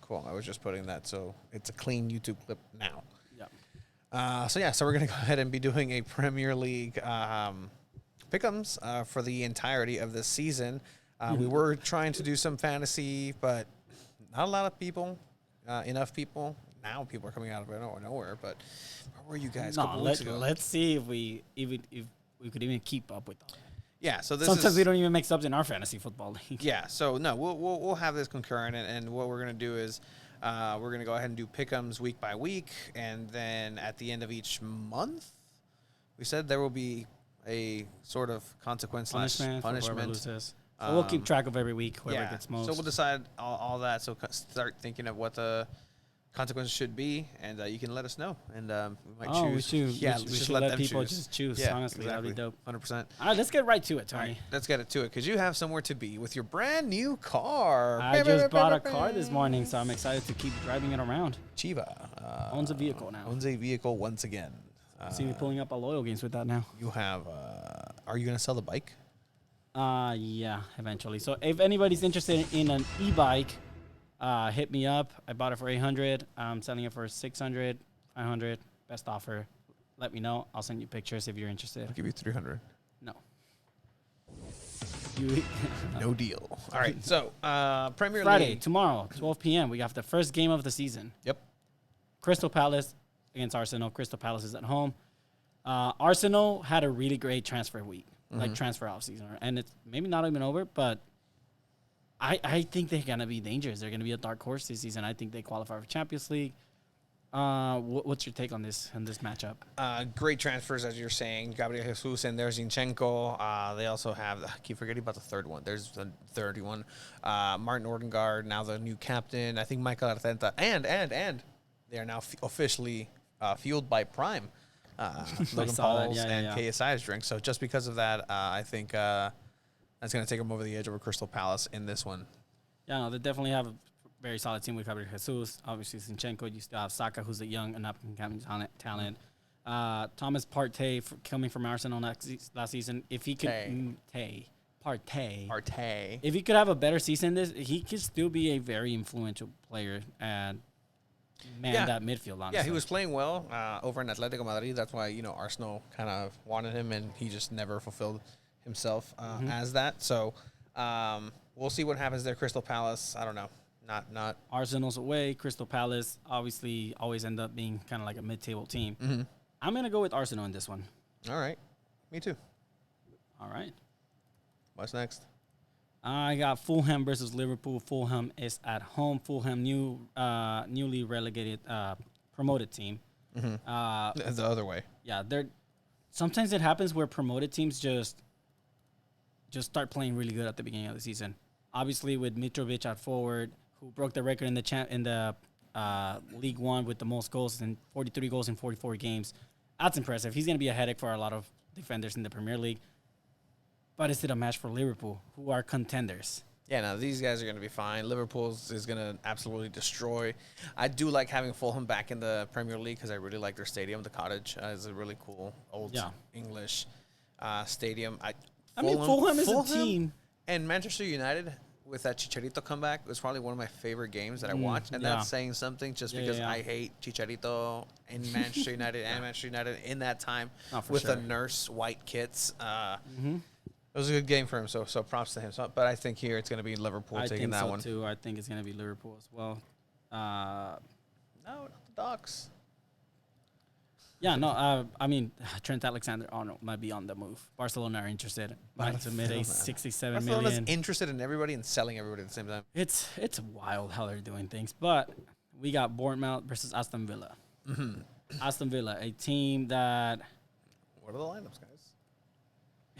Cool. I was just putting that, so it's a clean YouTube clip now. Yeah. So we're going to go ahead and be doing a Premier League pick'ems for the entirety of this season. We were trying to do some fantasy, but not a lot of people, enough people. Now people are coming out of nowhere, but where were you guys a couple weeks ago? Let's see if we could even keep up with that. Yeah, so sometimes we don't even make subs in our fantasy football league. Yeah, so no, we'll have this concurrent, and what we're gonna do is we're gonna go ahead and do pick'ems week by week, and then at the end of each month, we said there will be a sort of punishment. For whoever loses. So we'll keep track of every week whoever gets most. So we'll decide all that. So start thinking of what the consequences should be, and you can let us know, and we might choose. We should let people just choose. Honestly, that'd be dope. 100%. All right, let's get right to it, Tony. Right, let's get it to it, because you have somewhere to be with your brand new car. I just bought a car this morning, so I'm excited to keep driving it around. Chiva owns a vehicle now. Owns a vehicle once again. See me pulling up a loyal games with that now. You have. Are you gonna sell the bike? Yeah, eventually. So if anybody's interested in an e-bike, hit me up. I bought it for $800. I'm selling it for $600, $500. Best offer. Let me know. I'll send you pictures if you're interested. I'll give you $300. No. No deal. All right. So Premier Friday, League tomorrow, 12 p.m. We have the first game of the season. Yep. Crystal Palace against Arsenal. Crystal Palace is at home. Arsenal had a really great transfer week, like transfer offseason, and it's maybe not even over, but I think they're going to be dangerous. They're going to be a dark horse this season. I think they qualify for Champions League. What's your take on this matchup? Great transfers, as you're saying. Gabriel Jesus and there's Zinchenko. They also have, I keep forgetting about the third one. There's the third one. Martin Odegaard, now the new captain. I think Michael Arteta. And they are now officially fueled by Prime. Logan Paul's and KSI's drink. So just because of that, I think that's going to take them over the edge over Crystal Palace in this one. Yeah, no, they definitely have a very solid team with Gabriel Jesus. Obviously, Zinchenko. You still have Saka, who's a young and up-and-coming talent. Thomas Partey coming from Arsenal last season. If he could Partey. If he could have a better season, he could still be a very influential player and that midfield. Honestly. Yeah, he was playing well over in Atletico Madrid. That's why Arsenal kind of wanted him, and he just never fulfilled himself as that. So we'll see what happens there. Crystal Palace, I don't know. Not Arsenal's away. Crystal Palace obviously always end up being kind of like a mid-table team. Mm-hmm. I'm gonna go with Arsenal in this one. All right, me too. All right. What's next? I got Fulham versus Liverpool. Fulham is at home. Fulham, newly relegated, promoted team. Mm-hmm. The other way. Yeah, sometimes it happens where promoted teams just start playing really good at the beginning of the season. Obviously, with Mitrovic at forward, who broke the record in the League One with the most goals, and 43 goals in 44 games. That's impressive. He's going to be a headache for a lot of defenders in the Premier League. But is it a match for Liverpool, who are contenders? Yeah, no, these guys are going to be fine. Liverpool is going to absolutely destroy. I do like having Fulham back in the Premier League because I really like their stadium. The Cottage is a really cool old English stadium. Fulham is a team. And Manchester United, with that Chicharito comeback, was probably one of my favorite games that I watched. And that's saying something just because I hate Chicharito in Manchester United and Manchester United in that time with the nurse white kits. It was a good game for him, so props to him. But I think here it's going to be Liverpool taking that one. Too. I think it's going to be Liverpool as well. No, not the Ducks. Yeah, no, Trent Alexander-Arnold might be on the move. Barcelona are interested. Might submit a $67 million. Barcelona's interested in everybody and selling everybody at the same time. It's wild how they're doing things. But we got Bournemouth versus Aston Villa. Mm-hmm. Aston Villa, a team that... What are the lineups, guys?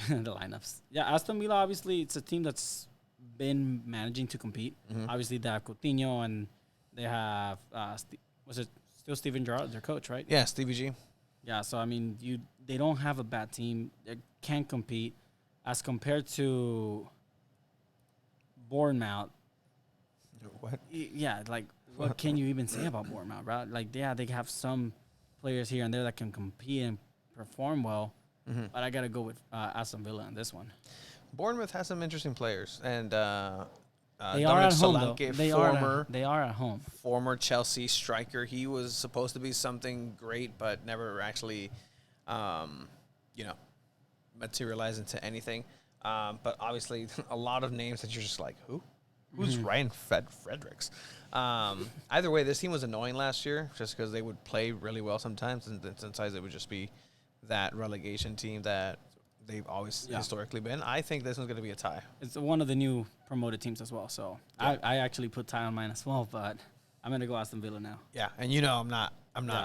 The lineups. Yeah, Aston Villa, obviously, it's a team that's been managing to compete. Mm-hmm. Obviously, they have Coutinho, and they have... was it still Steven Gerrard, their coach, right? Yeah, Stevie G. Yeah, so, they don't have a bad team. They can compete as compared to Bournemouth. What? Yeah, what can you even say about Bournemouth, bro? They have some players here and there that can compete and perform well, but I got to go with Aston Villa on this one. Bournemouth has some interesting players, and They are at home, though. Solanke, They are at home. former Chelsea striker. He was supposed to be something great, but never actually, materialized into anything. But obviously, a lot of names that you're just like, who? Who's Ryan Fredericks? Either way, this team was annoying last year just because they would play really well sometimes, and then sometimes it would just be that relegation team that they've always historically been. I think this one's going to be a tie. It's one of the new promoted teams as well. So I actually put tie on mine as well, but I'm going to go Aston Villa now. Yeah, and I'm not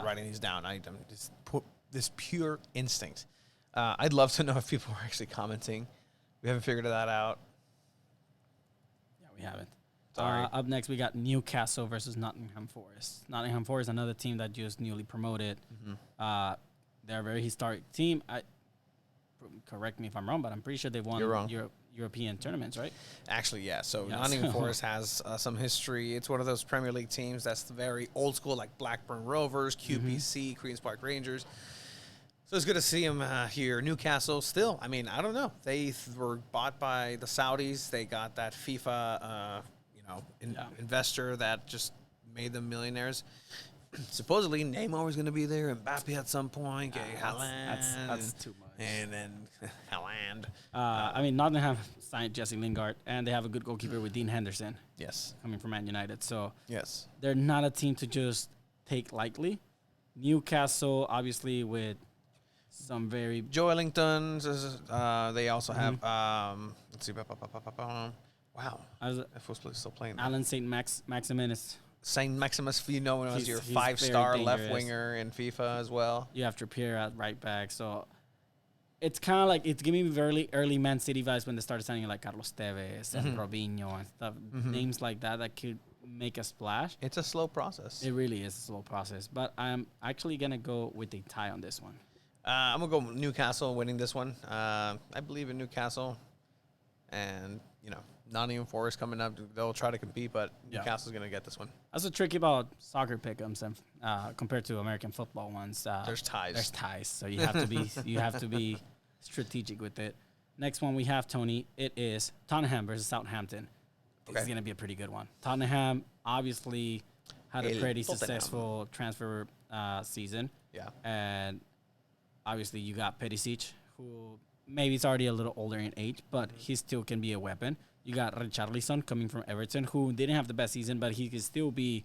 writing these down. I'm just put this pure instinct. I'd love to know if people are actually commenting. We haven't figured that out. Yeah, we haven't. Sorry. Up next, we got Newcastle versus Nottingham Forest. Nottingham Forest, another team that just newly promoted. They're a very historic team. Correct me if I'm wrong, but I'm pretty sure they've won European tournaments, right? Actually, yeah. So Nottingham Forest has some history. It's one of those Premier League teams that's very old school, like Blackburn Rovers, QPC, Queen's Park Rangers. So it's good to see them here. Newcastle still, I mean, I don't know. They were bought by the Saudis. They got that FIFA, investor that just made them millionaires. Supposedly, Neymar was going to be there, Mbappe at some point, Haaland. That's too much. And then Haaland. Nottingham signed Jesse Lingard, and they have a good goalkeeper with Dean Henderson. Yes. Coming from Man United. So yes, they're not a team to just take lightly. Newcastle, obviously, with some very... Joe Ellington. They also have... let's see. Wow. If was still playing. Alan St. Maximin is... Saint Maximus, when it was your he's 5-star very left winger in FIFA as well. You have Trippier at right back, so it's kind of like it's giving me very early Man City vibes when they started signing like Carlos Tevez and Robinho and stuff, names like that could make a splash. It's a slow process. It really is a slow process, but I'm actually gonna go with a tie on this one. I'm gonna go Newcastle winning this one. I believe in Newcastle, and Nottingham Forest coming up. They'll try to compete, but Newcastle's going to get this one. That's what's tricky about soccer pick'ems and compared to American football ones. There's ties. So you have to be strategic with it. Next one we have, Tony. It is Tottenham versus Southampton. This is going to be a pretty good one. Tottenham obviously had a pretty successful transfer season. Yeah. And obviously you got Perisic, who maybe is already a little older in age, but he still can be a weapon. You got Richarlison coming from Everton, who didn't have the best season, but he could still be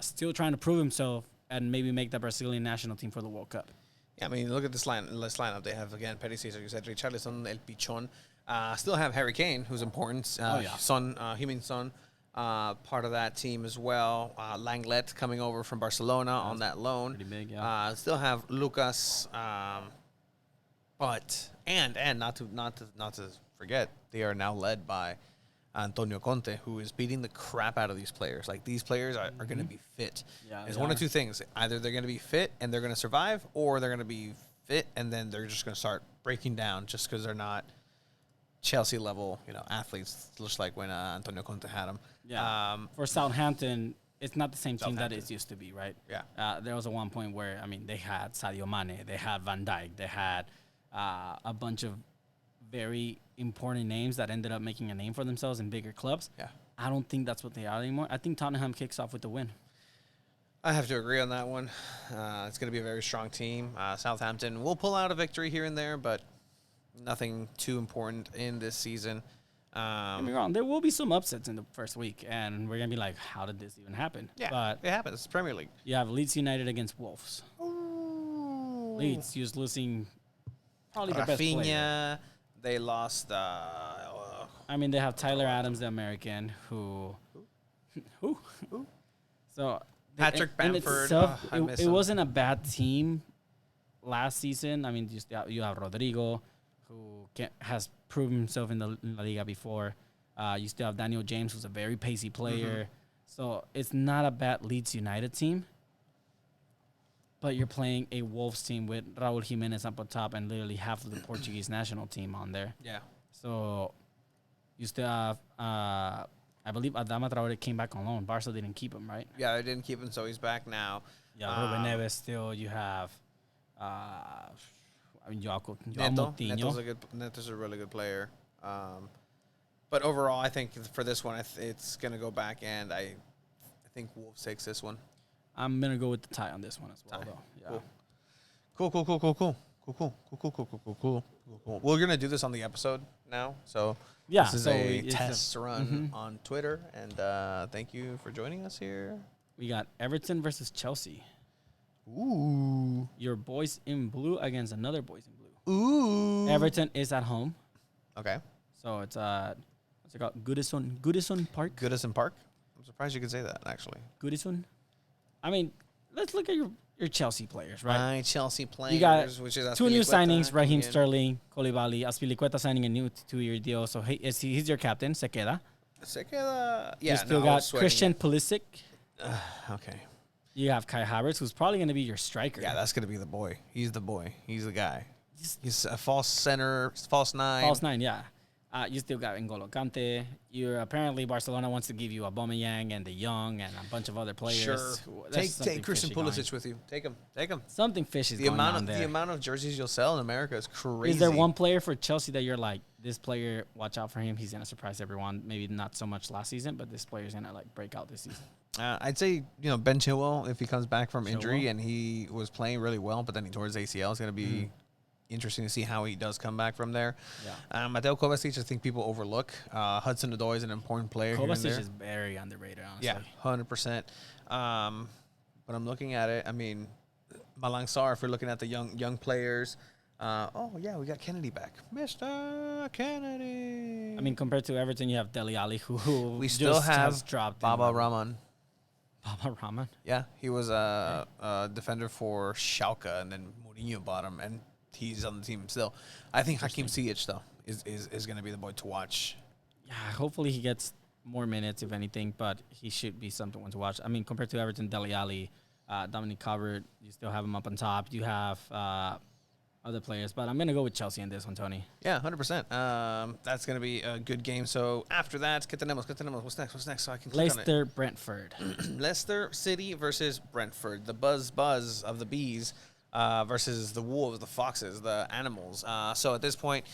still trying to prove himself and maybe make the Brazilian national team for the World Cup. Yeah, I mean, look at this lineup. They have, again, Perisic, like you said, Richarlison, El Pichon. Still have Harry Kane, who's important. Son, Heung-min Son, part of that team as well. Langlet coming over from Barcelona on that loan. Pretty big, yeah. Still have Lucas, but not to forget, they are now led by Antonio Conte, who is beating the crap out of these players. Like, these players are going to be fit. Yeah, it's one of two things. Either they're going to be fit and they're going to survive, or they're going to be fit and then they're just going to start breaking down just because they're not Chelsea-level, athletes, just like when Antonio Conte had them. Yeah. For Southampton, it's not the same team that it used to be, right? Yeah. There was one point where, they had Sadio Mane, they had Van Dijk, they had a bunch of very important names that ended up making a name for themselves in bigger clubs. Yeah. I don't think that's what they are anymore. I think Tottenham kicks off with the win. I have to agree on that one. It's going to be a very strong team. Southampton will pull out a victory here and there, but nothing too important in this season. Don't get me wrong. There will be some upsets in the first week, and we're going to be like, how did this even happen? Yeah, but it happens. It's Premier League. You have Leeds United against Wolves. Ooh. Leeds just losing probably the best player. They lost. They have Tyler Adams, the American, who? So Patrick Bamford. It wasn't a bad team last season. You have Rodrigo, who has proven himself in the La Liga before. You still have Daniel James, who's a very pacey player. So it's not a bad Leeds United team. But you're playing a Wolves team with Raul Jimenez up on top and literally half of the Portuguese national team on there. Yeah. So you still have, I believe Adama Traore came back on loan. Barca didn't keep him, right? Yeah, they didn't keep him, so he's back now. Yeah, Ruben Neves still. You have Joao Neto. Moutinho. Neto's a really good player. But overall, I think for this one, it's going to go back, and I think Wolves takes this one. I'm going to go with the tie on this one as well, though. Yeah. Cool. We're going to do this on the episode now. So Yeah, this is so a it's test run on Twitter. And thank you for joining us here. We got Everton versus Chelsea. Ooh. Your boys in blue against another boys in blue. Ooh. Everton is at home. Okay. So it's what's it called? Goodison Park. Goodison Park. I'm surprised you could say that, actually. Goodison. I mean, let's look at your Chelsea players, right? My Chelsea players, You got which is two new Azpilicueta signings, Raheem and Sterling, Koulibaly, Azpilicueta signing a new 2-year deal. So he's your captain, se queda. Yeah, You still got Christian Pulisic. Okay. You have Kai Havertz, who's probably going to be your striker. Yeah, that's going to be the boy. He's the boy. He's the guy. He's a false center, false nine. False nine, yeah. You still got N'Golo Kante. Apparently Barcelona wants to give you Aubameyang and De Jong and a bunch of other players. Sure. Take Christian Pulisic with you. Take him. Something fishy is the going amount on of there. The amount of jerseys you'll sell in America is crazy. Is there one player for Chelsea that you're like, this player, watch out for him. He's going to surprise everyone. Maybe not so much last season, but this player's going to like break out this season. I'd say, Ben Chilwell, if he comes back from injury, and he was playing really well, but then he tore his ACL, it's going to be interesting to see how he does come back from there. Yeah. Mateo Kovacic, I think people overlook. Hudson Odoi is an important player. Kovacic is very underrated, honestly. Yeah, 100%. But I'm looking at it. I mean, Malang Sarr, if we're looking at the young players. We got Kennedy back. Mr. Kennedy. I mean, compared to Everton, you have Dele Alli, who we still have dropped Baba Rahman. Baba Rahman? Yeah, he was a defender for Schalke, and then Mourinho bought him, and he's on the team still. I think Hakim Ziyech, though, is going to be the boy to watch. Yeah, hopefully he gets more minutes, if anything, but he should be someone to watch. I mean, compared to Everton, Dele Alli, Dominic Calvert, you still have him up on top. You have other players, but I'm going to go with Chelsea in this one, Tony. Yeah, 100%. That's going to be a good game. So after that, ¿qué tenemos? What's next? So I can click on it. Leicester, Brentford. Leicester City versus Brentford. The buzz of the bees versus the wolves, the foxes, the animals. So at this point,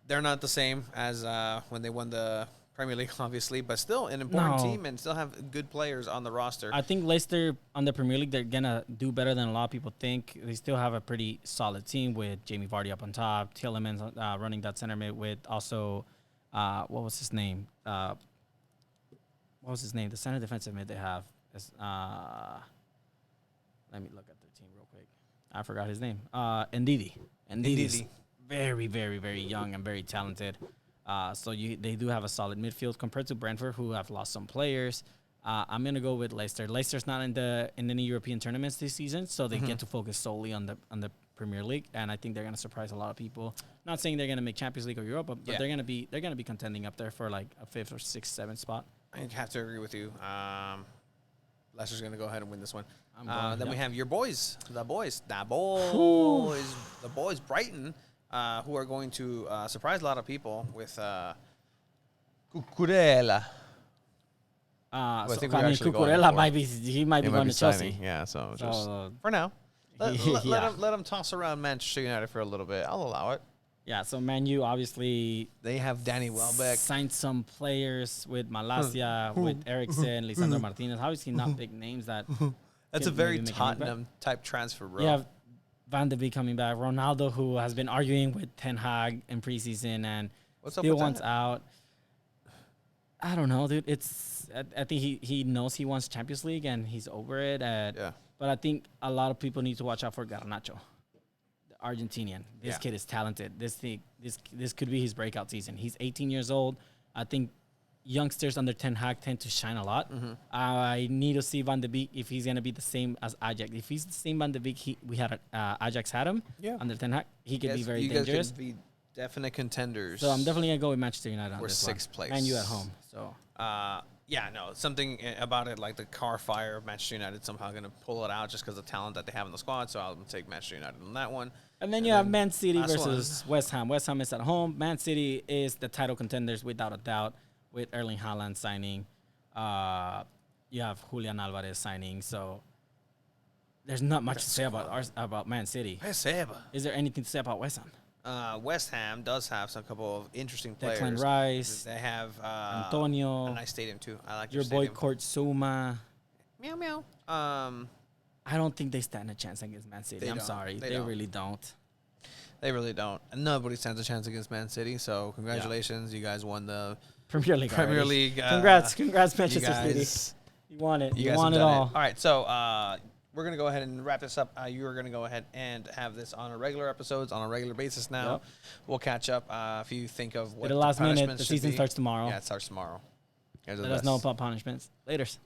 they're not the same as when they won the Premier League, obviously, but still an important team and still have good players on the roster. I think Leicester on the Premier League, they're going to do better than a lot of people think. They still have a pretty solid team with Jamie Vardy up on top, Tielemans running that center mid with also, what was his name? The center defensive mid they have. Is, let me look at their team real quick. I forgot his name. Ndidi. Ndidi's very, very, very young and very talented. So they do have a solid midfield compared to Brentford, who have lost some players. I'm gonna go with Leicester. Leicester's not in any European tournaments this season, so they get to focus solely on the Premier League, and I think they're gonna surprise a lot of people. Not saying they're gonna make Champions League or Europa, but they're gonna be contending up there for like a 5th or 6th, 7th spot. I have to agree with you. Leicester's gonna go ahead and win this one. Then we have your boys, the boys, Brighton. Who are going to surprise a lot of people with Cucurella. Cucurella might be going to Chelsea. Yeah, so just for now, let him toss around Manchester United for a little bit. I'll allow it. Yeah, so Man U, obviously, they have Danny Welbeck. Signed some players with Malacia, with Eriksen, Lisandro Martinez. Obviously not big names that. That's a very Tottenham-type transfer, bro. You have Van de Beek coming back. Ronaldo, who has been arguing with Ten Hag in preseason and still wants out. I don't know, dude. I think he knows he wants Champions League and he's over it. But I think a lot of people need to watch out for Garnacho, the Argentinian. This kid is talented. This could be his breakout season. He's 18 years old. I think youngsters under Ten Hag tend to shine a lot. I need to see Van de Beek if he's going to be the same as Ajax. If he's the same Van de Beek Ajax had him under Ten Hag, he could be very dangerous. Guys could be definite contenders. So I'm definitely going to go with Manchester United on this one. 6th place. And you at home. So something about it like the car fire of Manchester United somehow going to pull it out just because of the talent that they have in the squad. So I'll take Manchester United on that one. And then you have Man City versus West Ham. West Ham is at home. Man City is the title contenders without a doubt. With Erling Haaland signing, you have Julian Alvarez signing. So there's not much to say about Man City. Is there anything to say about West Ham? West Ham does have some couple of interesting players. Declan Rice. They have Antonio. a nice stadium too. I like Your boy Kurt Zuma. Meow meow. I don't think they stand a chance against Man City. I'm don't. sorry. They They don't. really don't. They really don't. And nobody stands a chance against Man City. So congratulations, you guys won the Premier League. Premier already. League. Congrats, you Manchester guys, City. You won it. You guys won have it done all. All right, so we're gonna go ahead and wrap this up. You are gonna go ahead and have this on a regular episodes on a regular basis now. Yep. We'll catch up if you think of what At the last minute, punishments the should season be. starts tomorrow. Yeah, it starts tomorrow. Let us know about punishments. Laters.